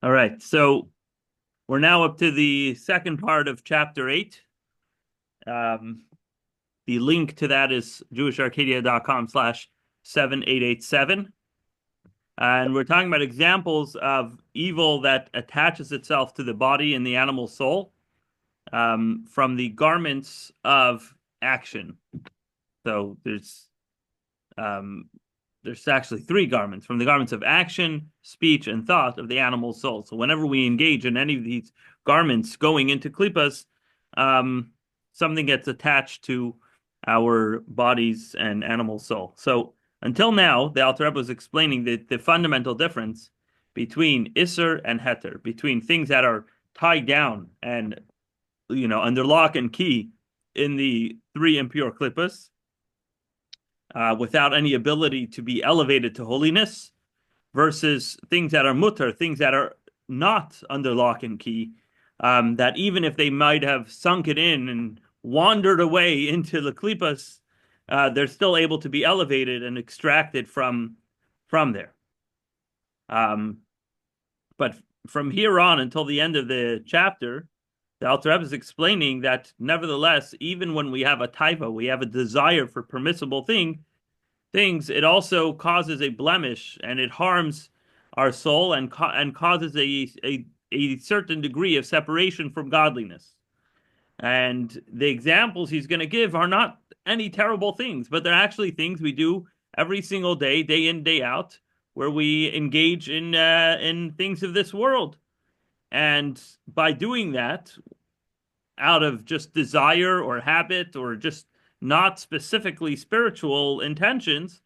All right, so we're now up to the second part of chapter 8. Um, the link to that is jewisharcadia.com/7887. And we're talking about examples of evil that attaches itself to the body and the animal soul from the garments of action. So um, there's actually three garments from the garments of action, speech, and thought of the animal soul. So whenever we engage in any of these garments going into klippas, um, something gets attached to our bodies and animal soul. So until now, the Alter Rebbe was explaining the fundamental difference between Isser and Heter, between things that are tied down and under lock and key in the three impure klippas, without any ability to be elevated to holiness, versus things that are mutter, things that are not under lock and key, that even if they might have sunk it in and wandered away into the klipas, they're still able to be elevated and extracted from there. But from here on until the end of the chapter, the Alter Rebbe is explaining that nevertheless, even when we have a taiva, we have a desire for permissible things, it also causes a blemish and it harms our soul and causes a certain degree of separation from godliness. And the examples he's going to give are not any terrible things, but they're actually things we do every single day in, day out, where we engage in things of this world. And by doing that, out of just desire or habit or just not specifically spiritual intentions,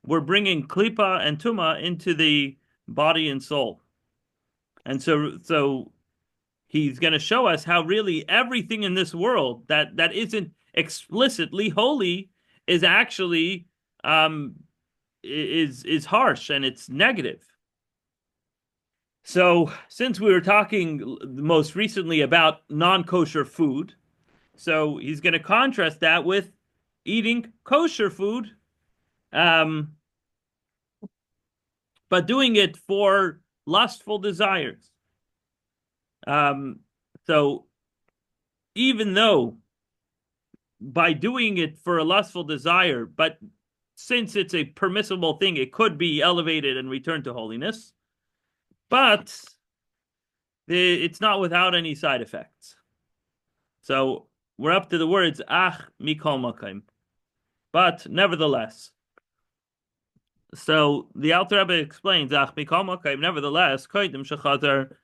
we're bringing klipa and tuma into the body and soul. And so he's going to show us how really everything in this world that isn't explicitly holy is actually um, is harsh and it's negative. So since we were talking most recently about non-kosher food, so he's going to contrast that with eating kosher food, um, but doing it for lustful desires. Um, so even though by doing it for a lustful desire, but since it's a permissible thing, it could be elevated and returned to holiness, but it's not without any side effects. So we're up to the words ach mikol makim, but nevertheless. So the Alter Rebbe explains ach mikol makim, nevertheless, koidim shechater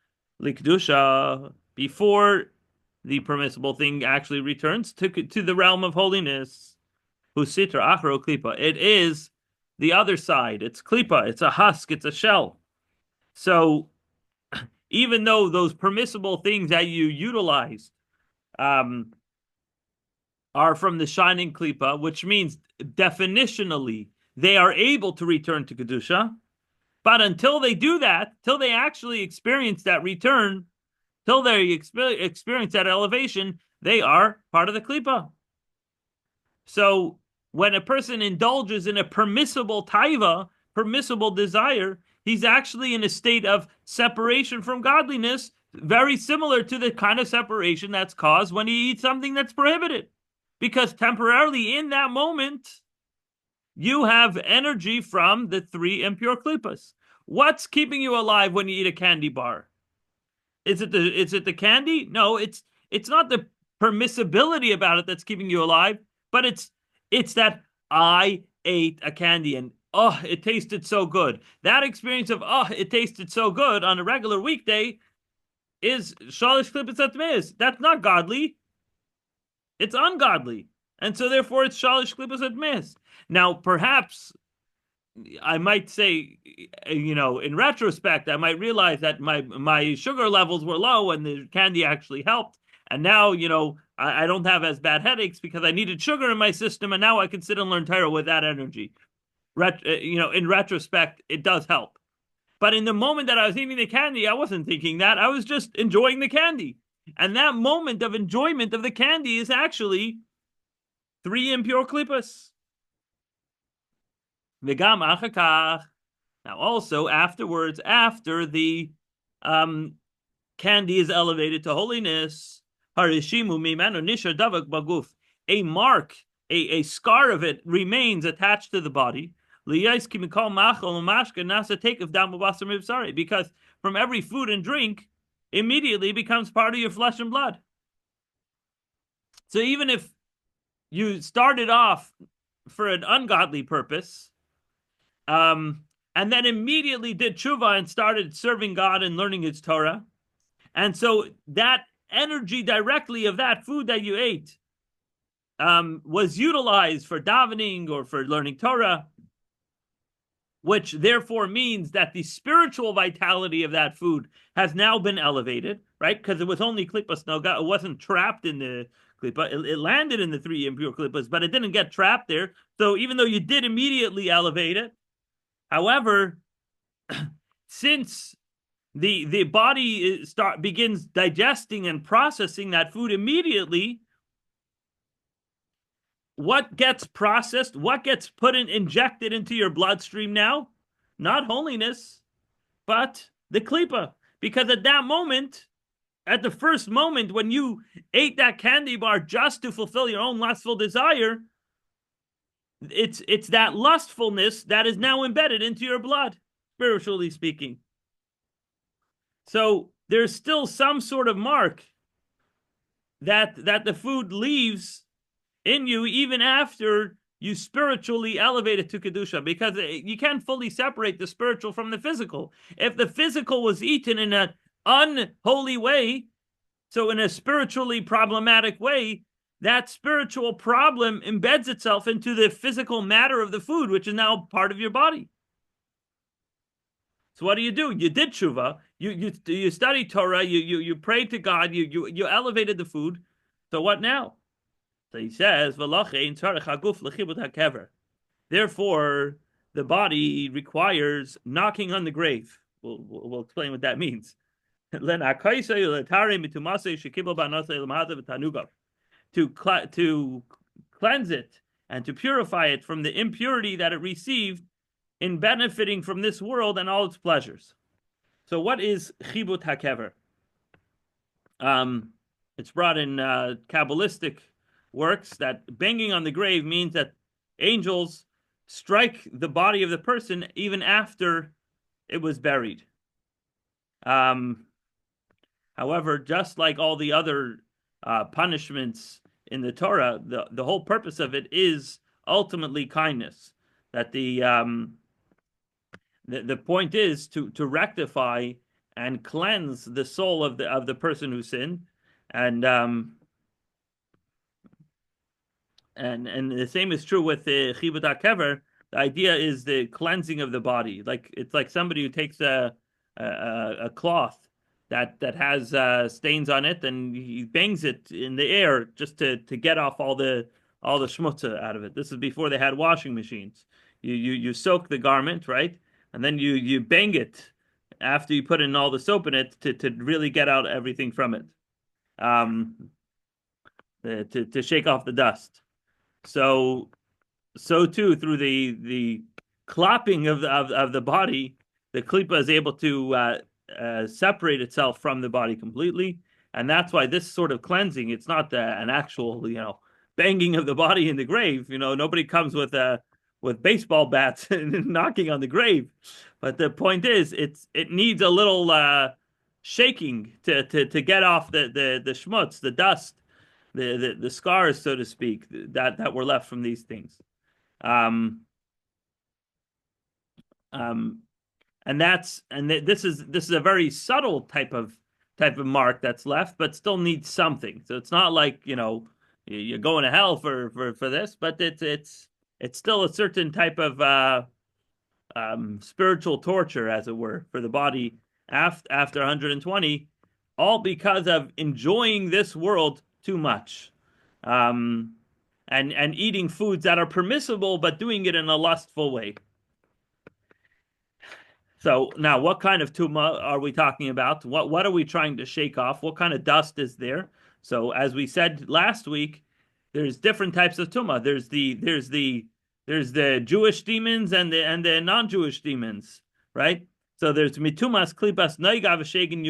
likdusha, before the permissible thing actually returns to the realm of holiness. Husitra achro klipa. It is the other side. It's klipa. It's a husk. It's a shell. So even though those permissible things that you utilize um, are from the shining klipa, which means definitionally they are able to return to kedusha, but until they do that, till they actually experience that return, till they experience that elevation, they are part of the klipa. So when a person indulges in a permissible taiva, permissible desire, he's actually in a state of separation from godliness, very similar to the kind of separation that's caused when he eats something that's prohibited. Because temporarily in that moment, you have energy from the three impure klippas. What's keeping you alive when you eat a candy bar? Is it the candy? No, it's not the permissibility about it that's keeping you alive, but it's that I ate a candy and oh, it tasted so good. That experience of oh, it tasted so good on a regular weekday is shalish klippus atmeis. That's not godly. It's ungodly, and so therefore it's shalish klippus atmeis. Now, perhaps I might say, in retrospect, I might realize that my sugar levels were low and the candy actually helped. And now, I don't have as bad headaches because I needed sugar in my system, and now I can sit and learn Torah with that energy. In retrospect, it does help. But in the moment that I was eating the candy, I wasn't thinking that. I was just enjoying the candy. And that moment of enjoyment of the candy is actually three impure klippas. V'gam achakach. Now, also afterwards, after the candy is elevated to holiness. Harishimu mimenu nishar davak baguf. A mark, a scar of it remains attached to the body. Because from every food and drink, immediately becomes part of your flesh and blood. So even if you started off for an ungodly purpose, and then immediately did tshuva and started serving God and learning His Torah, and so that energy directly of that food that you ate was utilized for davening or for learning Torah, which therefore means that the spiritual vitality of that food has now been elevated, right? Because it was only klippas noga, it wasn't trapped in the klippa. It landed in the three impure klippas, but it didn't get trapped there. So even though you did immediately elevate it, however, since the body begins digesting and processing that food immediately, what gets processed, what gets injected into your bloodstream now? Not holiness, but the klipa. Because at that moment, at the first moment when you ate that candy bar just to fulfill your own lustful desire, it's that lustfulness that is now embedded into your blood, spiritually speaking. So there's still some sort of mark that the food leaves in you even after you spiritually elevate it to Kedusha, because you can't fully separate the spiritual from the physical. If the physical was eaten in an unholy way, so in a spiritually problematic way, that spiritual problem embeds itself into the physical matter of the food, which is now part of your body. So what do? You did tshuva, you study Torah, you prayed to God, you elevated the food. So what now? So he says, therefore, the body requires knocking on the grave. We'll explain what that means. To cleanse it and to purify it from the impurity that it received in benefiting from this world and all its pleasures. So what is chibut hakever? It's brought in Kabbalistic works that banging on the grave means that angels strike the body of the person even after it was buried. However, just like all the other punishments in the Torah, the whole purpose of it is ultimately kindness. That the point is to rectify and cleanse the soul of the person who sinned, and the same is true with the chibut hakever. The idea is the cleansing of the body. Like it's like somebody who takes a cloth that has stains on it and he bangs it in the air just to get off all the schmutz out of it. This is before they had washing machines. You soak the garment, right? And then you bang it after you put in all the soap in it to really get out everything from it. To shake off the dust. So too through the clopping of the body, the klipa is able to separate itself from the body completely, and that's why this sort of cleansing, it's not an actual banging of the body in the grave. Nobody comes with baseball bats and knocking on the grave, but the point is it needs a little shaking to get off the schmutz, the dust, the scars, so to speak, that were left from these things. And this is a very subtle type of mark that's left, but still needs something. So it's not like you're going to hell for this, but it's still a certain type of spiritual torture, as it were, for the body after 120, all because of enjoying this world too much, and eating foods that are permissible, but doing it in a lustful way. So now, what kind of tuma are we talking about? What are we trying to shake off? What kind of dust is there? So, as we said last week, there's different types of tuma. There's the Jewish demons and the non-Jewish demons, right? So there's mitumas klipas noiga v'shedin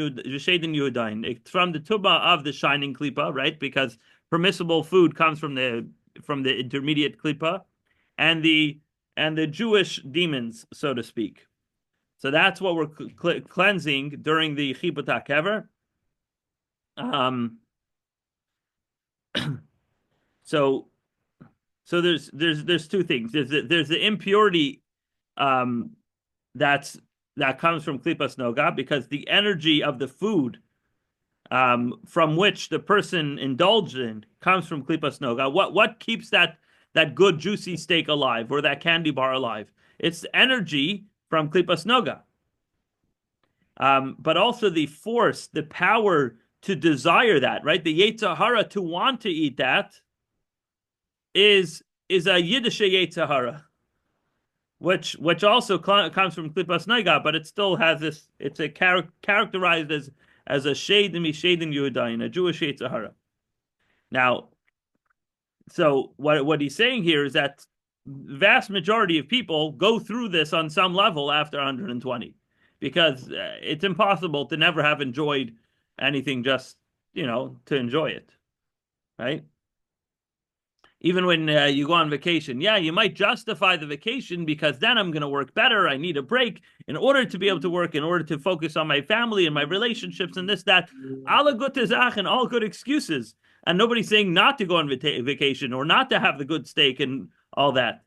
yudain. It's from the tuba of the shining klipa, right? Because permissible food comes from the intermediate klipa, and the Jewish demons, so to speak. So that's what we're cleansing during the chiput hakever. So so there's two things. There's the impurity um, that comes from klipas noga because the energy of the food from which the person indulged in comes from klipas noga. What keeps that good juicy steak alive or that candy bar alive? It's energy from klipas noga, but also the force, the power to desire that, right? The yetzer hara to want to eat that is a Yiddish yetzer hara, which also comes from klipas noga, but it still has this. It's characterized as a shade mishadim yudayin, a Jewish yetzer hara. Now, so what he's saying here is that vast majority of people go through this on some level after 120, because it's impossible to never have enjoyed anything just to enjoy it, right? Even when you go on vacation, yeah, you might justify the vacation because then I'm going to work better. I need a break in order to be able to work, in order to focus on my family and my relationships and this, that. Alle gute Sachen, all good excuses. And nobody's saying not to go on vacation or not to have the good steak and all that.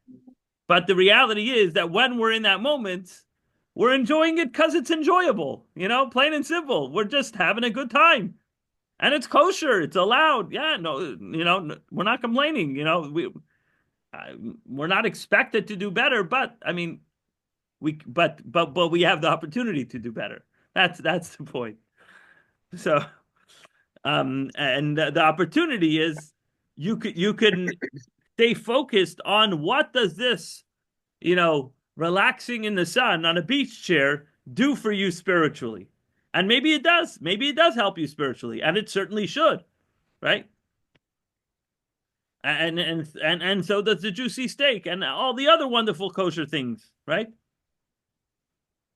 But the reality is that when we're in that moment, we're enjoying it because it's enjoyable, plain and simple. We're just having a good time. And it's kosher. It's allowed. Yeah, no, we're not complaining. We're not expected to do better, but I mean, but we have the opportunity to do better. That's the point. So, and the opportunity is you can stay focused on what does this, relaxing in the sun on a beach chair do for you spiritually. And maybe it does. Maybe it does help you spiritually, and it certainly should, right? And so does the juicy steak and all the other wonderful kosher things, right?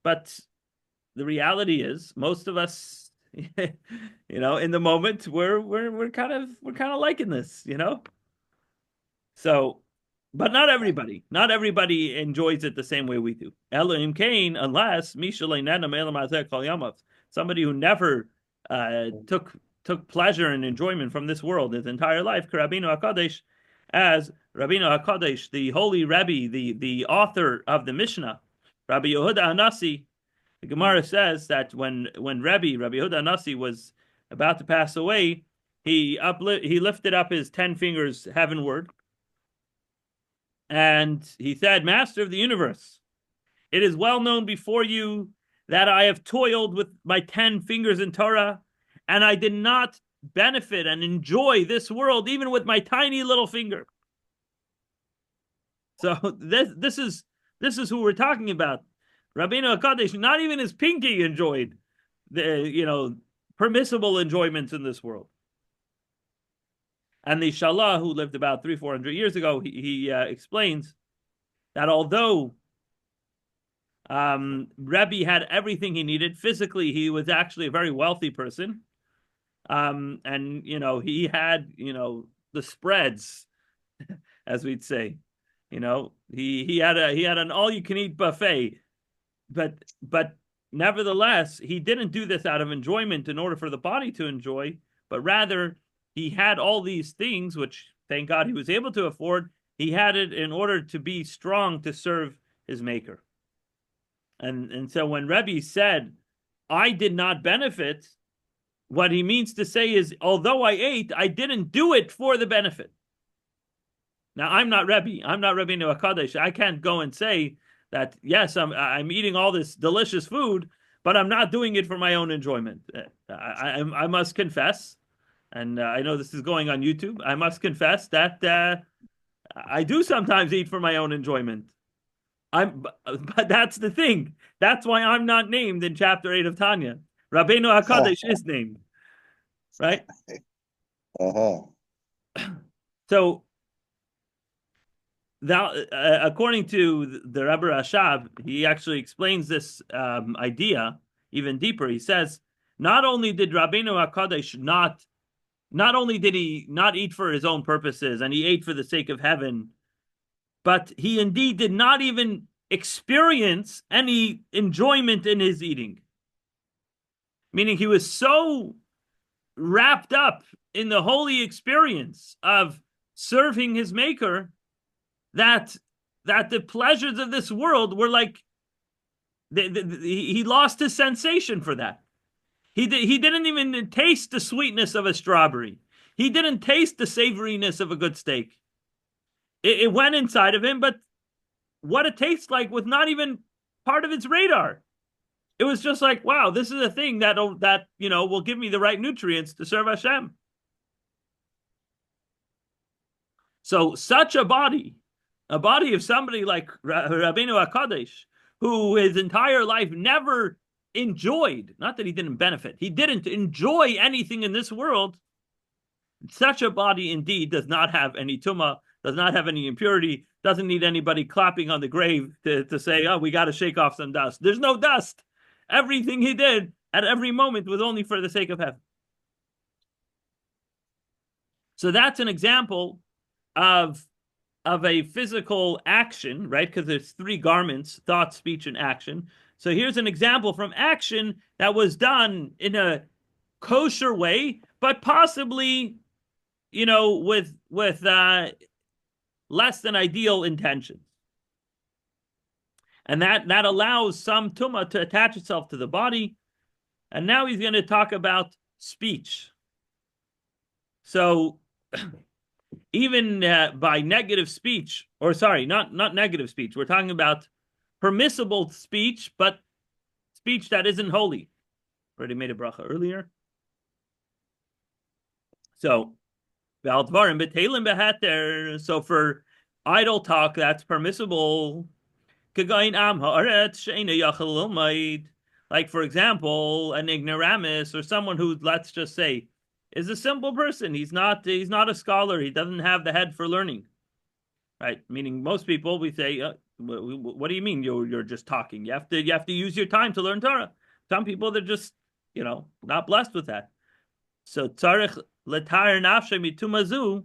But the reality is, most of us, in the moment, we're kind of liking this, So, but not everybody. Not everybody enjoys it the same way we do. Elohim Cain, unless somebody who never took pleasure and enjoyment from this world his entire life, Rabbeinu HaKadosh, as Rabbeinu HaKadosh, the holy Rebbe, the author of the Mishnah, Rabbi Yehuda Hanasi, the Gemara says that when Rabbi Yehuda Hanasi was about to pass away, he lifted up his 10 fingers heavenward, and he said, Master of the universe, it is well known before you that I have toiled with my 10 fingers in Torah, and I did not benefit and enjoy this world even with my tiny little finger. So this is who we're talking about. Rabbeinu HaKadosh, not even his pinky enjoyed the permissible enjoyments in this world. And the Shalah, who lived about 300-400 years ago, he explains that although Rebbe had everything he needed physically, he was actually a very wealthy person, and he had the spreads, as we'd say. He had an all-you-can-eat buffet, but nevertheless, he didn't do this out of enjoyment in order for the body to enjoy, but rather he had all these things, which thank God he was able to afford. He had it in order to be strong to serve his maker. And so when Rebbe said, I did not benefit, what he means to say is, although I ate, I didn't do it for the benefit. Now, I'm not Rebbe. I'm not Rabbeinu HaKadosh. I can't go and say that, yes, I'm eating all this delicious food, but I'm not doing it for my own enjoyment. I must confess, and I know this is going on YouTube, I must confess that I do sometimes eat for my own enjoyment. But that's the thing. That's why I'm not named in chapter 8 of Tanya. Rabbeinu HaKadosh is named, right? Uh-huh. So according to the Rebbe Rashab, he actually explains this idea even deeper. He says, not only did Rabbeinu HaKadosh not only did he not eat for his own purposes and he ate for the sake of heaven, but he indeed did not even experience any enjoyment in his eating. Meaning he was so wrapped up in the holy experience of serving his maker that the pleasures of this world were like he lost his sensation for that. He didn't even taste the sweetness of a strawberry. He didn't taste the savoriness of a good steak. It went inside of him, but what it tastes like was not even part of its radar. It was just like, wow, this is a thing that will give me the right nutrients to serve Hashem. So such a body of somebody like Rabbeinu HaKadosh, who his entire life never enjoyed, not that he didn't benefit, he didn't enjoy anything in this world. Such a body indeed does not have any tumah, does not have any impurity, doesn't need anybody clapping on the grave to say, oh, we got to shake off some dust. There's no dust. Everything he did at every moment was only for the sake of heaven. So that's an example of a physical action, right? Because there's three garments: thought, speech, and action. So here's an example from action that was done in a kosher way, but possibly, with less than ideal intentions. And that allows some tumah to attach itself to the body. And now he's going to talk about speech. So even by negative speech, or sorry, not negative speech, we're talking about permissible speech, but speech that isn't holy. Already made a bracha earlier. So, so for idle talk, that's permissible. Like, for example, an ignoramus, or someone who, let's just say, is a simple person. He's not a scholar. He doesn't have the head for learning, right? Meaning most people, we say, what do you mean you're just talking? You have to use your time to learn Torah. Some people, they're just, not blessed with that. So tzarich letar nafshe mitumazu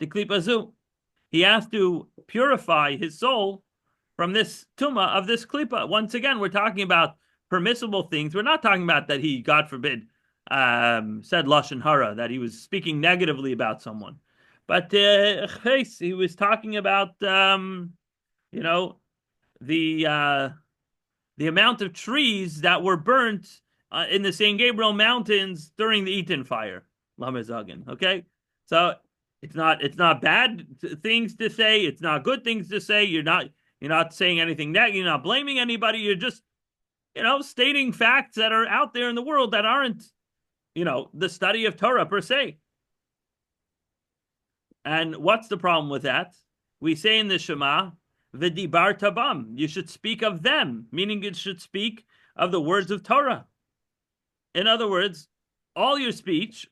deklipazu. He has to purify his soul from this tumah of this klipa. Once again, we're talking about permissible things. We're not talking about that he, God forbid, said lashon hara, that he was speaking negatively about someone. But he was talking about the amount of trees that were burnt in the St. Gabriel Mountains during the Eaton fire. Lamezagin. Okay, so it's not bad things to say. It's not good things to say. You're not saying anything negative. You're not blaming anybody. You're just stating facts that are out there in the world that aren't the study of Torah per se. And what's the problem with that? We say in the Shema, V'dibar tabam, you should speak of them, meaning you should speak of the words of Torah. In other words, all your speech,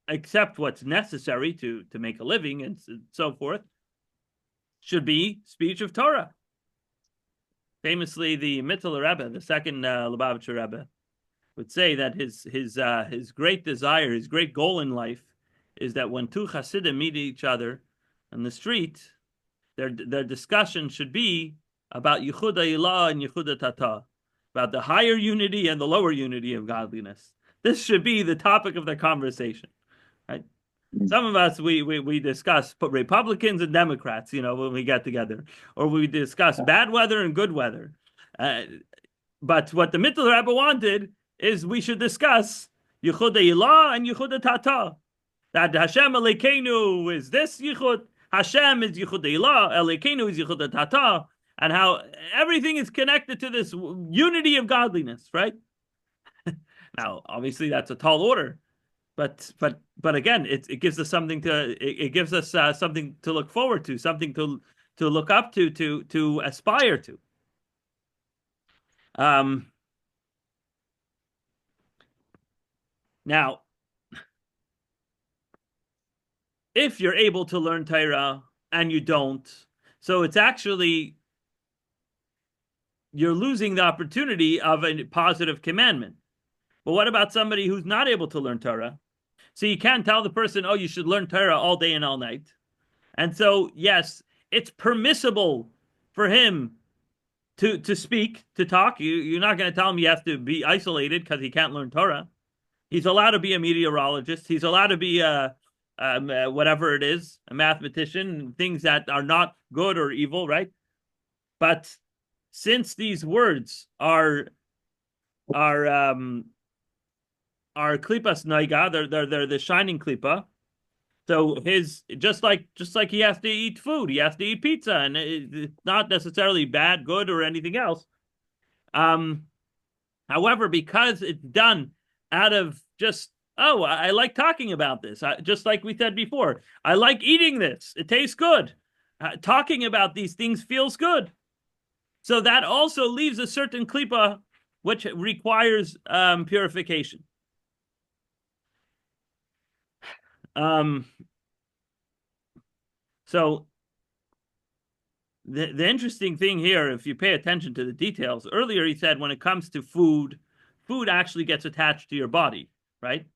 except what's necessary to make a living and so forth, should be speech of Torah. Famously, the Mittler Rebbe, the second Lubavitcher Rebbe, would say that his great desire, his great goal in life, is that when two Hasidim meet each other on the street, their discussion should be about Yichud HaIlah and Yichud HaTata, about the higher unity and the lower unity of godliness. This should be the topic of the conversation, right? Some of us, we discuss Republicans and Democrats, when we get together, or we discuss bad weather and good weather. But what the Mittler Rebbe wanted is we should discuss Yichud HaIlah and Yichud HaTata. That Hashem Elokeinu is this Yichud, Hashem is Yichud HaIlah, Elokeinu is Yichud HaTata, and how everything is connected to this unity of godliness, right? Now, obviously, that's a tall order, but again, it gives us something it gives us something to look forward to, something to look up to aspire to. Now, if you're able to learn Torah, and you don't. So it's actually you're losing the opportunity of a positive commandment. But what about somebody who's not able to learn Torah? So you can't tell the person, oh, you should learn Torah all day and all night. And so, yes, it's permissible for him to speak, to talk. You're not going to tell him he has to be isolated because he can't learn Torah. He's allowed to be a meteorologist. He's allowed to be whatever it is, a mathematician, things that are not good or evil, right? But since these words are klipas noiga, they're the shining klipa. So his just like he has to eat food, he has to eat pizza, and it's not necessarily bad, good, or anything else. However, because it's done out of just I like talking about this, just like we said before, I like eating this. It tastes good. Talking about these things feels good. So that also leaves a certain klipa which requires purification. So the interesting thing here, if you pay attention to the details, earlier he said when it comes to food, food actually gets attached to your body, right?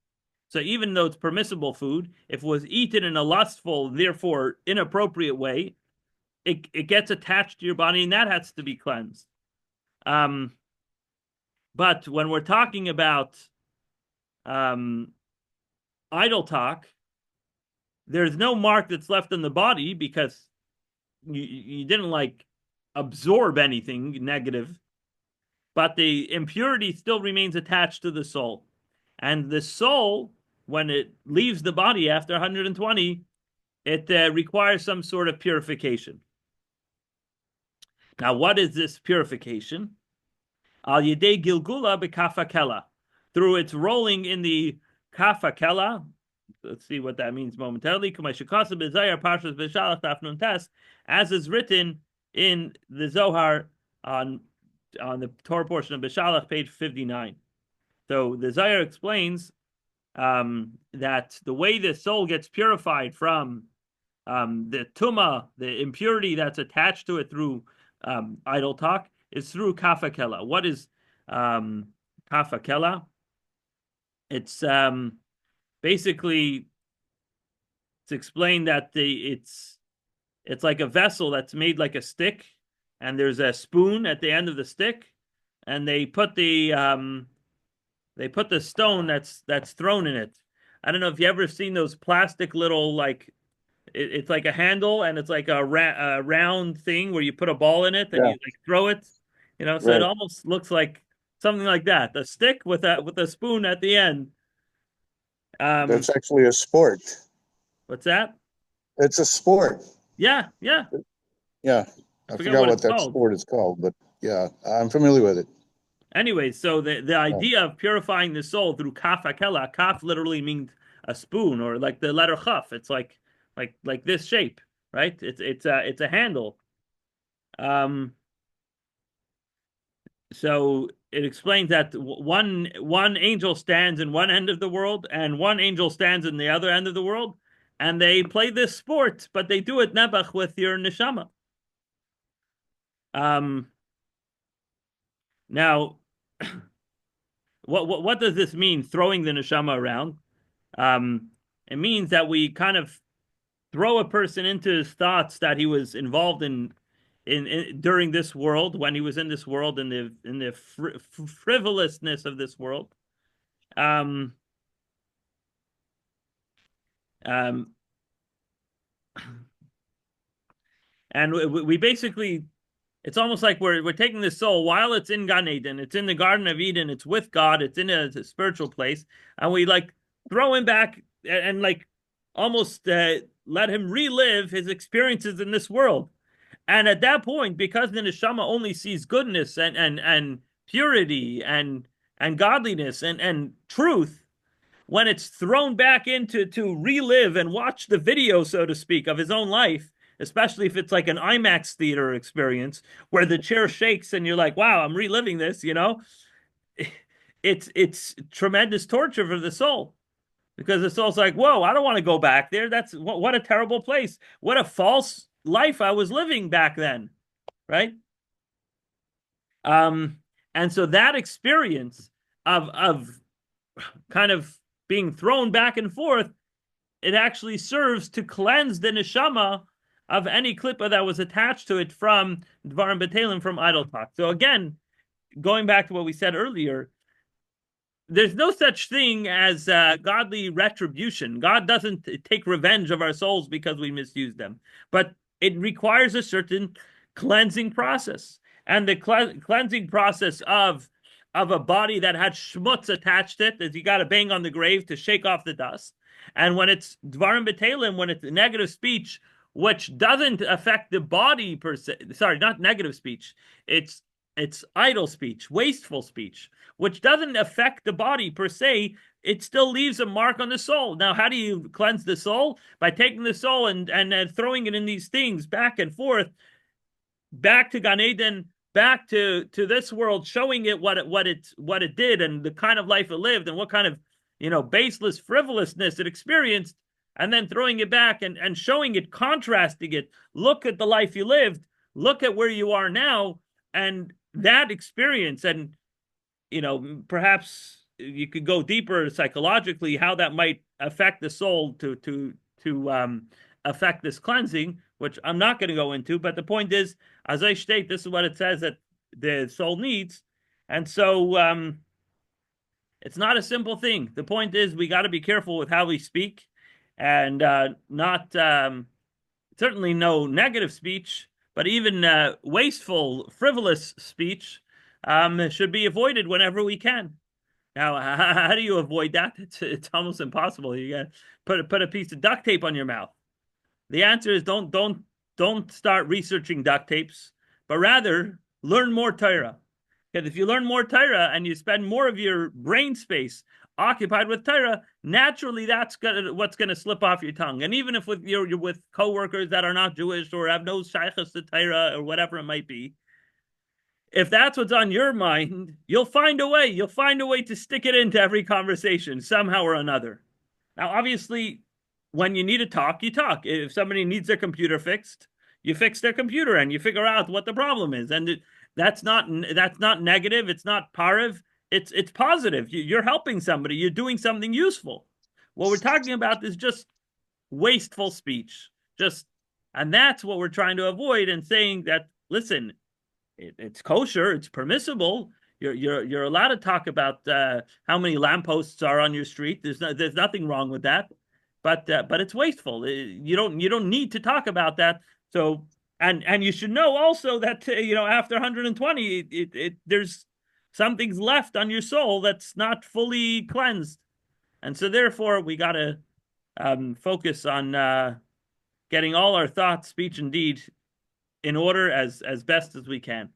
So even though it's permissible food, if it was eaten in a lustful, therefore inappropriate way, it gets attached to your body, and that has to be cleansed. But when we're talking about idle talk, there's no mark that's left on the body because you didn't like absorb anything negative, but the impurity still remains attached to the soul. And the soul, when it leaves the body after 120, it requires some sort of purification. Now, what is this purification? Al yedei gilgula bekafakela, through its rolling in the kafakela. Let's see what that means momentarily. As is written in the Zohar on the Torah portion of Beshalach, page 59. So the Zohar explains that the way the soul gets purified from the tuma, the impurity that's attached to it through idle talk, is through kafakela. What is kafakela? It's basically it's explained that it's like a vessel that's made like a stick, and there's a spoon at the end of the stick, and they put the stone that's thrown in it. I don't know if you ever seen those plastic little like it's like a handle, and it's like a round thing where you put a ball in it and you like throw it, So it almost looks like something like that. The stick with a spoon at the end. That's actually a sport. What's that? It's a sport. Yeah. Yeah. I forgot what that sport is called, but yeah, I'm familiar with it. Anyway, so the idea of purifying the soul through kaf akela, kaf literally means a spoon, or like the letter chaf. It's like this shape, right? It's a handle. So it explains that one angel stands in one end of the world, and one angel stands in the other end of the world, and they play this sport, but they do it nebach with your neshama. Now, what does this mean? Throwing the neshama around? It means that we kind of throw a person into his thoughts that he was involved in during this world, when he was in this world, in the frivolousness of this world. And we basically, it's almost like we're taking the soul while it's in Gan Eden, it's in the Garden of Eden, it's with God, it's in a spiritual place, and we like throw him back and like almost let him relive his experiences in this world. And at that point, because the neshama only sees goodness and purity and godliness and truth, when it's thrown back into to relive and watch the video, so to speak, of his own life, especially if it's like an IMAX theater experience where the chair shakes and you're like, wow, I'm reliving this, it's tremendous torture for the soul. because the soul's like, whoa, I don't want to go back there. That's what a terrible place. What a false life I was living back then, right? Um, and so that experience of kind of being thrown back and forth, it actually serves to cleanse the neshama of any klippa that was attached to it from dvarim betelim, from idle talk. So again, going back to what we said earlier, there's no such thing as godly retribution. God doesn't take revenge of our souls because we misuse them, but it requires a certain cleansing process. And the cleansing process of a body that had schmutz attached to it is you got to bang on the grave to shake off the dust. And when it's dvarim betelim, when it's negative speech, which doesn't affect the body per se, sorry, not negative speech, it's idle speech, wasteful speech, which doesn't affect the body per se. It still leaves a mark on the soul. Now, how do you cleanse the soul? By taking the soul and throwing it in these things back and forth, back to Gan Eden, back to this world, showing it what it did and the kind of life it lived and what kind of baseless frivolousness it experienced, and then throwing it back and showing it, contrasting it. Look at the life you lived. Look at where you are now, and that experience. And perhaps you could go deeper psychologically how that might affect the soul to affect this cleansing, which I'm not going to go into. But the point is, as I state, this is what it says that the soul needs. And so it's not a simple thing. The point is, we got to be careful with how we speak, and not certainly no negative speech, but even wasteful, frivolous speech should be avoided whenever we can. Now, how do you avoid that? It's almost impossible. You got to put a piece of duct tape on your mouth. The answer is don't start researching duct tapes, but rather learn more Torah. Because if you learn more Torah and you spend more of your brain space occupied with Torah, naturally that's what's going to slip off your tongue. And even if you're with coworkers that are not Jewish or have no shaychus to Torah or whatever it might be, if that's what's on your mind, you'll find a way. You'll find a way to stick it into every conversation somehow or another. Now, obviously, when you need to talk, you talk. If somebody needs their computer fixed, you fix their computer and you figure out what the problem is. And that's not negative. It's not parav. It's positive. You're helping somebody. You're doing something useful. What we're talking about is just wasteful speech. And that's what we're trying to avoid, and saying that, listen, it's kosher, it's permissible. You're allowed to talk about how many lampposts are on your street. There's nothing wrong with that, but it's wasteful. You don't need to talk about that. So and you should know also that after 120, there's something's left on your soul that's not fully cleansed, and so therefore we got to focus on getting all our thoughts, speech, and deed in order as best as we can.